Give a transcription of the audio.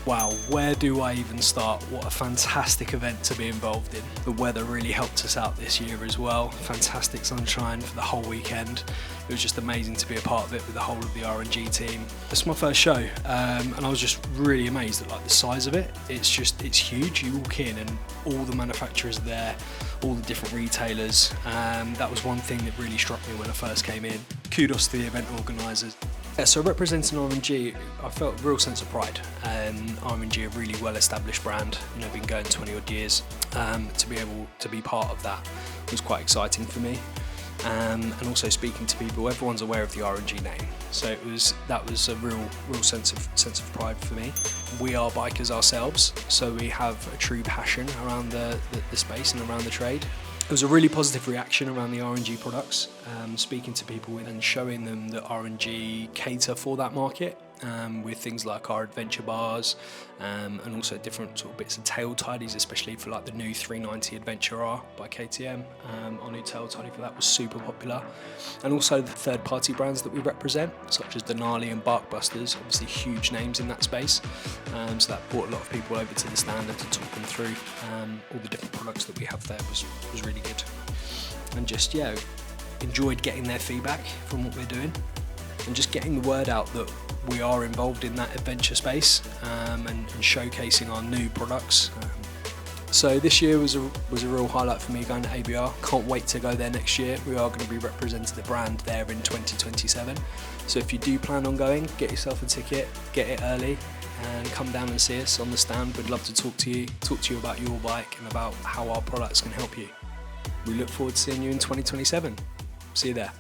Wow, where do I even start? What a fantastic event to be involved in. The weather really helped us out this year as well. Fantastic sunshine for the whole weekend. It was just amazing to be a part of it with the whole of the R&G team. It's my first show, and I was just really amazed at the size of it. It's huge. You walk in and all the manufacturers are there, all the different retailers. That was one thing that really struck me when I first came in. Kudos to the event organisers. Yeah, so representing R&G, I felt a real sense of pride. R&G, a really well-established brand, been going 20 odd years. To be able to be part of that was quite exciting for me. And also speaking to people, everyone's aware of the R&G name, so that was a real sense of pride for me. We are bikers ourselves, so we have a true passion around the space and around the trade. There was a really positive reaction around the R&G products, speaking to people and showing them that R&G cater for that market, with things like our adventure bars, and also different sort of bits of tail tidies, especially for the new 390 Adventure R by KTM. Our new tail tidy for that was super popular, and also the third-party brands that we represent, such as Denali and Barkbusters, obviously huge names in that space. So that brought a lot of people over to the stand and to talk them through all the different products that we have there was really good, and just enjoyed getting their feedback from what we're doing and just getting the word out that we are involved in that adventure space, and showcasing our new products. So this year was a real highlight for me, going to ABR. Can't wait to go there next year. We are going to be representing the brand there in 2027. So if you do plan on going, get yourself a ticket, get it early, and come down and see us on the stand. We'd love to talk to you about your bike and about how our products can help you. We look forward to seeing you in 2027. See you there.